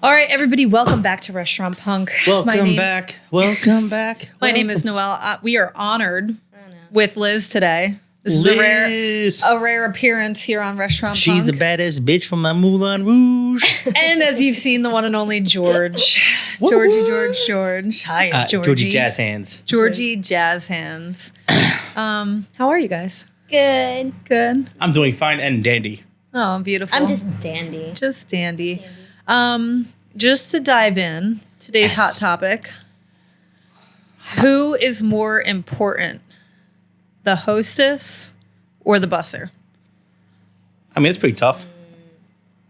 All right, everybody, welcome back to Restaurant Punk. Welcome back. My name is Noelle. We are honored with Liz today. This is a rare appearance here on Restaurant Punk. She's the baddest bitch from my Moulin Rouge. And as you've seen, the one and only George. George. Hi, Georgie. Georgie Jazz Hands. Georgie Jazz Hands. How are you guys? Good. I'm doing fine and dandy. Oh, beautiful. I'm just dandy. Just dandy. Just to dive in, today's hot topic. Who is more important, the hostess or the busser? I mean, it's pretty tough.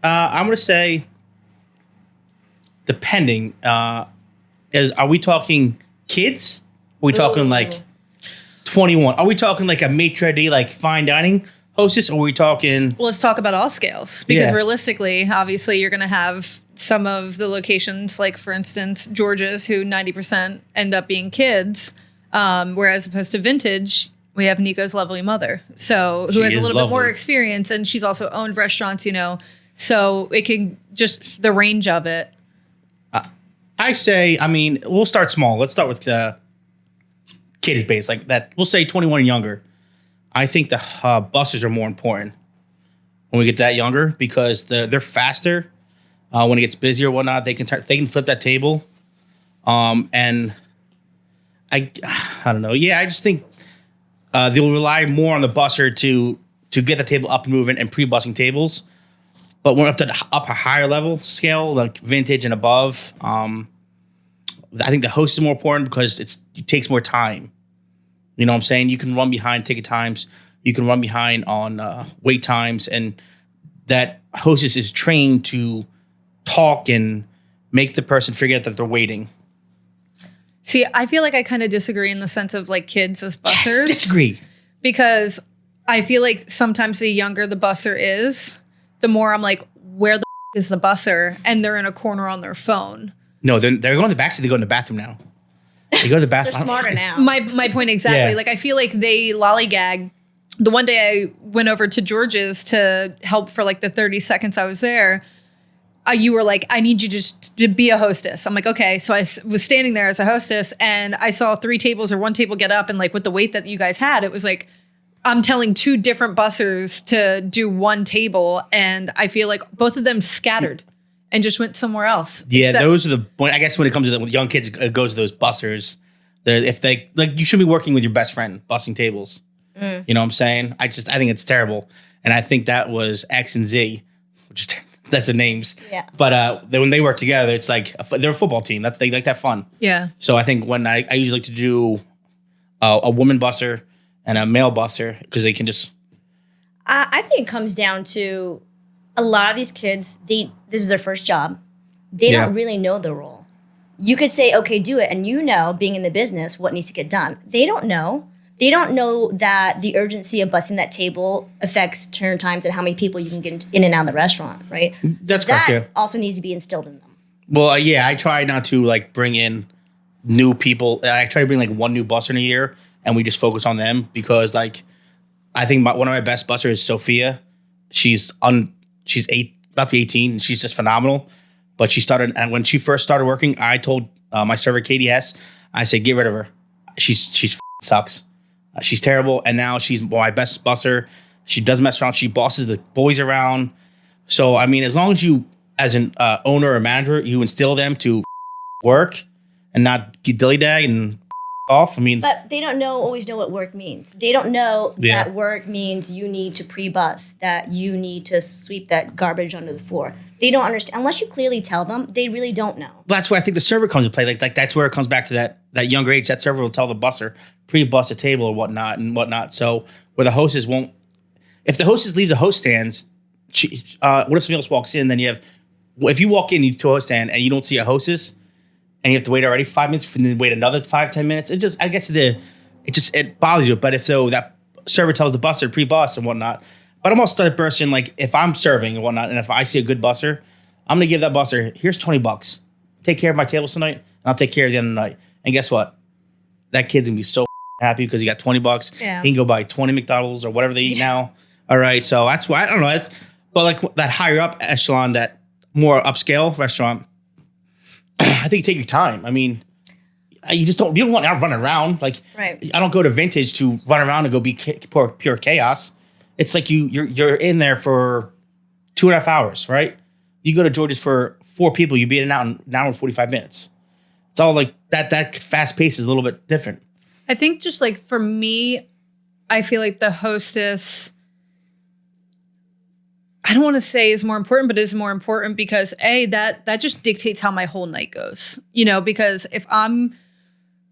I'm going to say, depending, are we talking kids? Are we talking like 21? Are we talking like a maitre d', like fine dining hostess? Or are we talking... Well, let's talk about all scales. Because realistically, obviously, you're going to have some of the locations, like, for instance, George's, who 90% end up being kids. Whereas opposed to Vintage, we have Nico's lovely mother. So who has a little bit more experience. And she's also owned restaurants, you know. So it can just the range of it. I say, I mean, we'll start small. Let's start with kids base, like that. We'll say 21 and younger. I think the buses are more important when we get that younger because they're faster. When it gets busy or whatnot, they can flip that table. And I don't know. Yeah, I just think they'll rely more on the busser to get the table up and moving and pre-bussing tables. But when we're up to a higher level scale, like Vintage and above, I think the host is more important because it takes more time. You know what I'm saying? You can run behind ticket times. You can run behind on wait times. And that hostess is trained to talk and make the person forget that they're waiting. See, I feel like I kind of disagree in the sense of like kids as bussers. Yes, disagree. Because I feel like sometimes the younger the busser is, the more I'm like, where the is the busser? And they're in a corner on their phone. No, they're going to the back, so they go in the bathroom now. They go to the bathroom. They're smarter now. My point exactly. Yeah. Like, I feel like they lollygag. The one day I went over to George's to help for like the 30 seconds I was there, you were like, I need you just to be a hostess. I'm like, okay. So I was standing there as a hostess and I saw 3 tables or 1 table get up, and like with the weight that you guys had, it was like, I'm telling 2 different bussers to do 1 table, and I feel like both of them scattered and just went somewhere else. Yeah, those are I guess when it comes to with young kids, it goes to those bussers. If they like, you should be working with your best friend bussing tables. You know what I'm saying? I think it's terrible, and I think that was X and Z, which is that's the names. Yeah. But when they work together, it's like they're a football team. They like that fun. Yeah. So I think when I usually like to do a woman busser and a male busser because they can just. I think it comes down to a lot of these kids. This is their first job. They don't really know the role. You could say, okay, do it. And being in the business, what needs to get done. They don't know. They don't know that the urgency of bussing that table affects turn times and how many people you can get in and out of the restaurant, right? That's correct, that also needs to be instilled in them. Well, yeah, I try not to like bring in new people. I try to bring like 1 new busser in a year and we just focus on them because like I think one of my best bussers is Sophia. She's about to be 18 and she's just phenomenal. But and when she first started working, I told my server, Katie Hess, I said, get rid of her. She's sucks. She's terrible. And now she's my best busser. She doesn't mess around. She bosses the boys around. So, I mean, as long as you, as an owner or manager, you instill them to work and not get dilly-dag and off. I mean, but they don't always know what work means. They don't know that work means you need to pre-bus, that you need to sweep that garbage under the floor. They don't understand unless you clearly tell them. They really don't know. That's where I think the server comes into play. Like that's where it comes back to that younger age. That server will tell the busser pre-bus a table or whatnot. So where the hostess won't. If the hostess leaves the host stands, what if somebody else walks in? Then if you walk in to a host stand and you don't see a hostess. And you have to wait already 5 minutes and then wait another 5-10 minutes. It bothers you. But if that server tells the busser pre-bus and whatnot, but I'm also the person like if I'm serving and whatnot, and if I see a good busser, I'm gonna give that busser, here's $20. Take care of my tables tonight, and I'll take care of the end of the night. And guess what? That kid's gonna be so happy because he got $20. Yeah. He can go buy 20 McDonald's or whatever they eat now. All right, so that's why I don't know. But like that higher up echelon, that more upscale restaurant, I think you take your time. I mean, you don't want to run around. Like, Right. I don't go to Vintage to run around and go be pure chaos. It's like you're in there for 2.5 hours, right? You go to George's for 4 people, you be in and out in an hour and 45 minutes. It's all like that fast pace is a little bit different. I think just like for me, I feel like the hostess, I don't want to say is more important, but is more important because that just dictates how my whole night goes. You know, because if I'm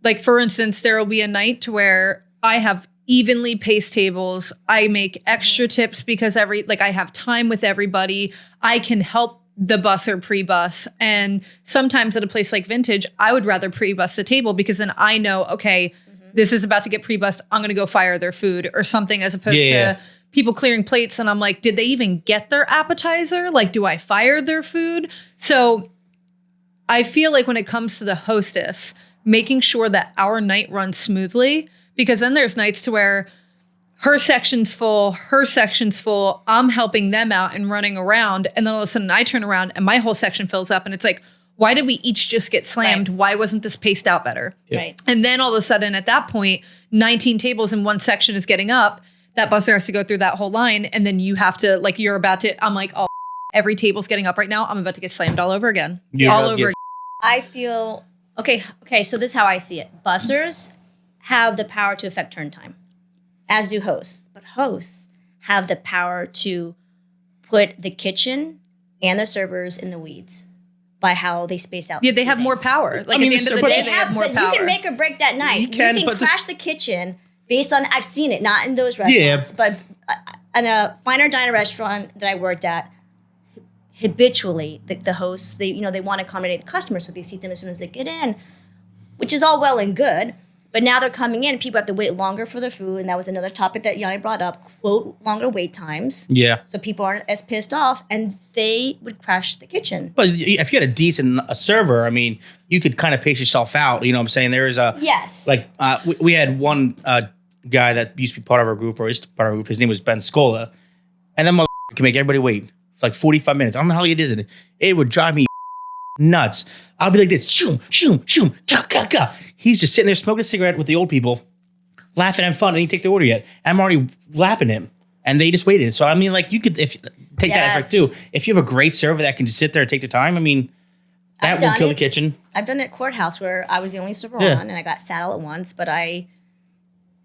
like, for instance, there will be a night to where I have evenly paced tables. I make extra tips because I have time with everybody. I can help the busser pre-bus. And sometimes at a place like Vintage, I would rather pre-bus the table because then I know, okay, this is about to get pre-bussed. I'm going to go fire their food or something, as opposed to people clearing plates. And I'm like, did they even get their appetizer? Like, do I fire their food? So I feel like when it comes to the hostess, making sure that our night runs smoothly, because then there's nights to where her section's full, I'm helping them out and running around. And then all of a sudden I turn around and my whole section fills up and it's like, why did we each just get slammed? Right. Why wasn't this paced out better? Yep. Right. And then all of a sudden at that point, 19 tables in one section is getting up. That busser has to go through that whole line. And then you have to, like, I'm like, oh, every table's getting up right now. I'm about to get slammed all over again. All over again. I feel, okay, so this is how I see it. Bussers have the power to affect turn time, as do hosts. But hosts have the power to put the kitchen and the servers in the weeds by how they space out. Yeah, they have more power. Like, at the end of the day, they have more power. You can make or break that night. You can crash the kitchen based on, I've seen it, not in those restaurants, but in a finer diner restaurant that I worked at, habitually, the hosts, they want to accommodate the customers, so they seat them as soon as they get in, which is all well and good. But now they're coming in, people have to wait longer for their food, and that was another topic that Yanni brought up, quote, longer wait times. Yeah. So people aren't as pissed off, and they would crash the kitchen. But if you had a decent server, I mean, you could kind of pace yourself out. You know what I'm saying? There is a... Yes. Like, we had one guy that used to be part of our group, or is part of our group. His name was Ben Scola. And that motherfucker can make everybody wait for like 45 minutes. I don't know how he does it. It would drive me nuts. I'll be like this, shoom, shoom, shoom, ka, ka, ka. He's just sitting there smoking a cigarette with the old people, laughing and fun, and he didn't take the order yet. I'm already lapping him, and they just waited. So I mean, like, you could take that effort too. If you have a great server that can just sit there and take the time, I mean, that will kill the kitchen. I've done it at Courthouse where I was the only server on, and I got sat all at once, but I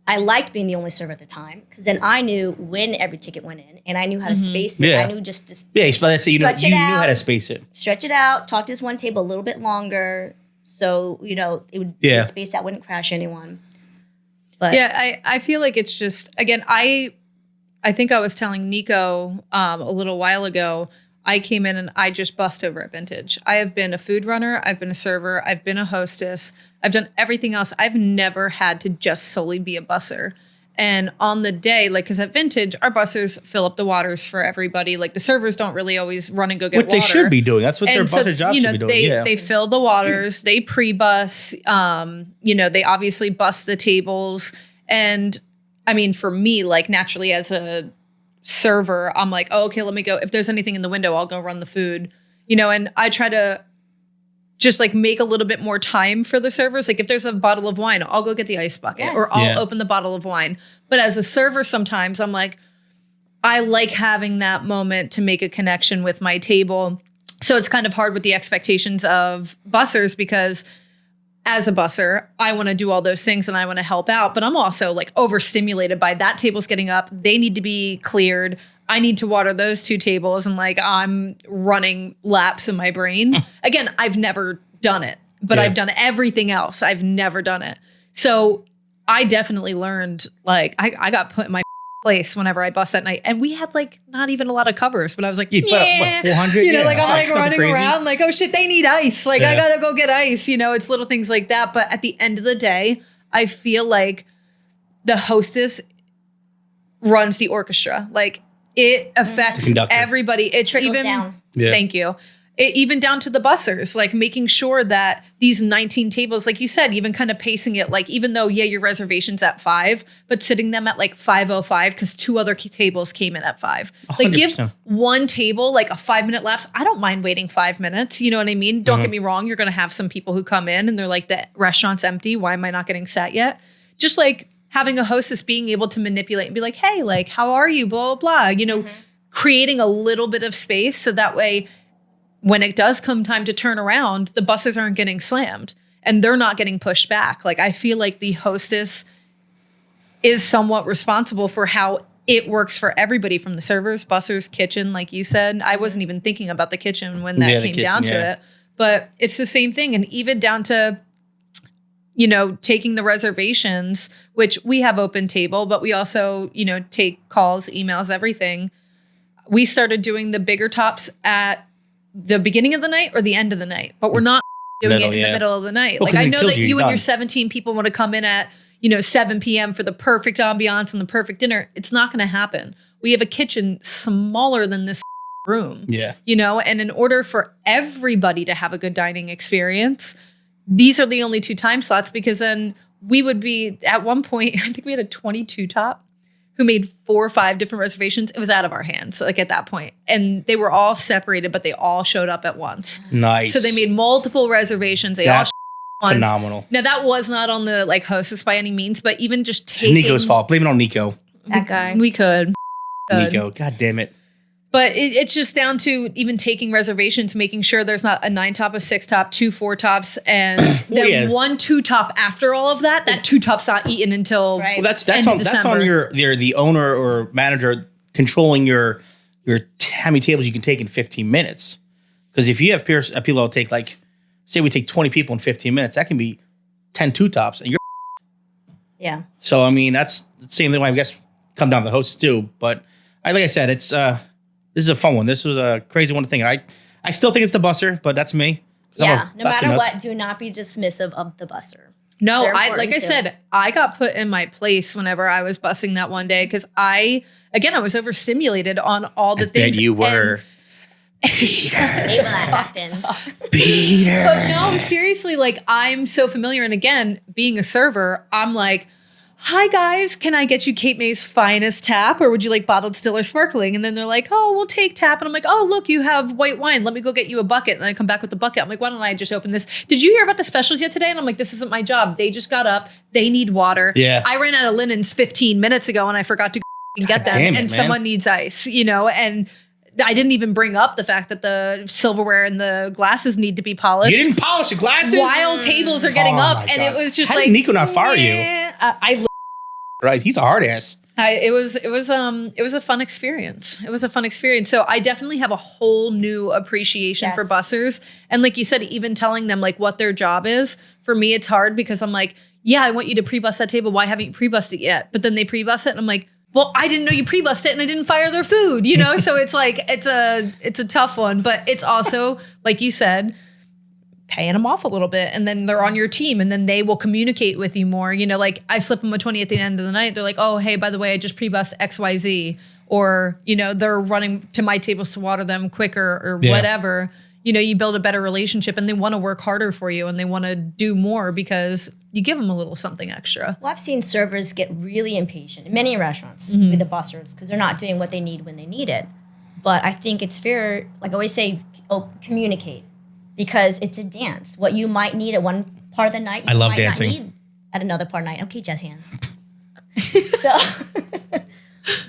liked being the only server at the time because then I knew when every ticket went in and I knew how to space it. I knew just you knew how to space it. Stretch it out, talk to this one table a little bit longer so, it would get spaced out, wouldn't crash anyone. But yeah, I feel like it's just, again, I think I was telling Nico a little while ago, I came in and I just bust over at Vintage. I have been a food runner. I've been a server. I've been a hostess. I've done everything else. I've never had to just solely be a busser. And on the day, like, because at Vintage, our bussers fill up the waters for everybody. Like, the servers don't really always run and go get water. What they should be doing. That's what their busser job should be doing. They fill the waters. They pre-bus. They obviously bus the tables. And, I mean, for me, like, naturally as a server, I'm like, oh, okay, let me go. If there's anything in the window, I'll go run the food. And I try to just like make a little bit more time for the servers. Like if there's a bottle of wine, I'll go get the ice bucket or I'll open the bottle of wine. But as a server, sometimes I'm like, I like having that moment to make a connection with my table. So it's kind of hard with the expectations of bussers because as a busser, I want to do all those things and I want to help out, but I'm also like overstimulated by that table's getting up. They need to be cleared. I need to water those 2 tables and like I'm running laps in my brain. Again, I've never done it, but I've done everything else. I've never done it. So I definitely learned, like, I got put in my place whenever I bust that night. And we had like not even a lot of covers, but I was like, what, 400? Like I'm like running around like, oh shit, they need ice. Like I gotta go get ice. It's little things like that. But at the end of the day, I feel like the hostess runs the orchestra. Like it affects everybody. It trickles even down. Thank you. Even down to the bussers, like making sure that these 19 tables, like you said, even kind of pacing it, like even though, your reservation's at 5, but sitting them at like 5:05 because 2 other tables came in at 5. Like 100%. give one table like a 5-minute lapse. I don't mind waiting 5 minutes. You know what I mean? Don't get me wrong. You're going to have some people who come in and they're like, the restaurant's empty. Why am I not getting sat yet? Just like having a hostess being able to manipulate and be like, hey, like, how are you? Blah, blah, blah. Creating a little bit of space so that way, when it does come time to turn around, the buses aren't getting slammed and they're not getting pushed back. Like, I feel like the hostess is somewhat responsible for how it works for everybody, from the servers, bussers, kitchen, like you said. I wasn't even thinking about the kitchen when that came down to it, but it's the same thing. And even down to, taking the reservations, which we have open table, but we also, take calls, emails, everything. We started doing the bigger tops at the beginning of the night or the end of the night, but we're not doing it in the middle of the night. Well, like, I know that you and done. your 17 people want to come in at, 7 p.m. for the perfect ambiance and the perfect dinner. It's not going to happen. We have a kitchen smaller than this room. Yeah. And in order for everybody to have a good dining experience, these are the only 2 time slots, because then we would be at one point, I think we had a 22 top who made 4 or 5 different reservations. It was out of our hands, like at that point. And they were all separated, but they all showed up at once. Nice. So they made multiple reservations. They That's all once. phenomenal. Now that was not on the like hostess by any means, but even just taking Nico's fault. Blame it on Nico. That guy. We could. Nico. God damn it. But it's just down to even taking reservations, making sure there's not a 9 top, a 6 top, 2 4 tops, and then 1 2 top after all of that. That 2 top's not eaten until Right. Well, that's end of on December. the owner or manager controlling your how many tables you can take in 15 minutes. Because if you have people that'll take, like, say we take 20 people in 15 minutes, that can be 10 2 tops, and you're. Yeah. So I mean, that's the same thing. I guess come down to the hosts too. But like I said, it's this is a fun one. This was a crazy one to think. I still think it's the busser, but that's me. Yeah. No matter what, do not be dismissive of the busser. No, They're like important I too. said, I got put in my place whenever I was bussing that one day because I was overstimulated on all the things. Bet you were. Hey, when that happens. Peter. But no, seriously, like I'm so familiar. And again, being a server, I'm like, hi guys, can I get you Cape May's finest tap, or would you like bottled still or sparkling? And then they're like, oh, we'll take tap. And I'm like, oh, look, you have white wine. Let me go get you a bucket. And I come back with the bucket. I'm like, why don't I just open this? Did you hear about the specials yet today? And I'm like, this isn't my job. They just got up. They need water. Yeah. I ran out of linens 15 minutes ago and I forgot to get them. damn it, And man. someone needs ice, and I didn't even bring up the fact that the silverware and the glasses need to be polished. You didn't polish the glasses? While tables are getting Oh up. my And God. it was just How did like, Nico not fire you? I Right. He's a hard ass. it was a fun experience. It was a fun experience. So I definitely have a whole new appreciation for Yes. bussers. And like you said, even telling them like what their job is, for me, it's hard because I'm like, yeah, I want you to pre-bus that table. Why haven't you pre-bussed it yet? But then they pre-bus it and I'm like, well, I didn't know you pre-bussed it and I didn't fire their food, So it's like, it's a tough one, but it's also, like you said, paying them off a little bit and then they're on your team and then they will communicate with you more. Like I slip them a 20 at the end of the night. They're like, oh, hey, by the way, I just pre-bussed XYZ. Or, they're running to my tables to water them quicker or Yeah. whatever. You build a better relationship and they want to work harder for you and they want to do more because you give them a little something extra. Well, I've seen servers get really impatient in many restaurants Mm-hmm. with the bussers because they're not doing what they need when they need it. But I think it's fair, like I always say, communicate because it's a dance. What you might need at one part of the night, I you love might dancing. not need at another part of the night. Okay, jazz hands. So,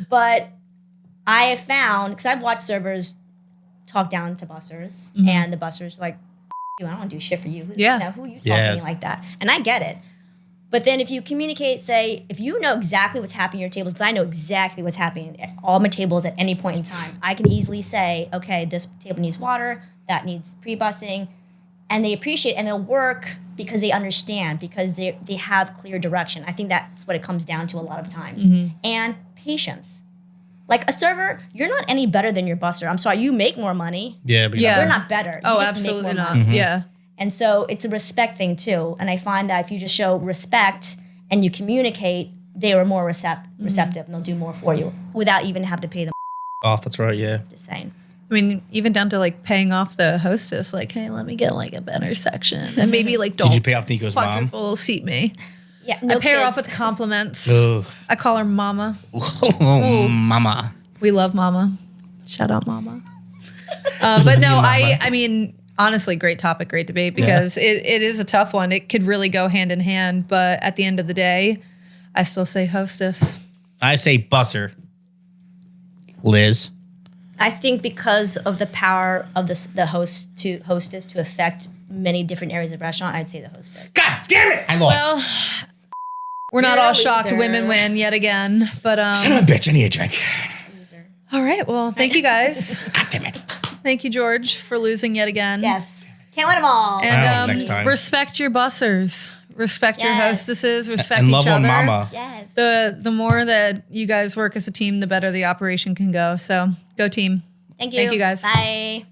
but I have found, because I've watched servers talk down to bussers and the bussers like, you, I don't want to do shit for you. Yeah. Who are you talking Yeah. to me like that? And I get it. But then if you communicate, say, if you know exactly what's happening at your tables, because I know exactly what's happening at all my tables at any point in time, I can easily say, okay, this table needs water, that needs pre-bussing, and they appreciate it, and they'll work because they understand, because they have clear direction. I think that's what it comes down to a lot of times. And patience. Like a server, you're not any better than your busser. I'm sorry, you make more money. Yeah. But Yeah. You're not better. Oh, you just absolutely make more not. money. Yeah. And so it's a respect thing too. And I find that if you just show respect and you communicate, they are more receptive and they'll do more for you without even having to pay them. off. That's right. Yeah. Just saying. I mean, even down to like paying off the hostess, like, hey, let me get like a better section. And maybe like don't Did you pay off Nico's mom? quadruple seat me. Yeah, I no pay her off kids. with compliments. Ugh. I call her mama. Oh, mama. We love mama. Shout out mama. But no, Mama. I mean, honestly, great topic, great debate because it is a tough one. It could really go hand in hand. But at the end of the day, I still say hostess. I say busser. Liz. I think because of the power of the hostess to affect many different areas of the restaurant, I'd say the hostess. God damn it! I lost. Well, we're not You're a all shocked loser. Women win yet again. But Son of a bitch, I need a drink. all right. Well, thank you guys. God damn it. Thank you, George, for losing yet again. Yes. Can't win them all. And next time. respect your bussers. Respect your Yes. hostesses. Respect And each love other. on mama. Yes. The more that you guys work as a team, the better the operation can go. So go team. Thank you. Thank you, guys. Bye.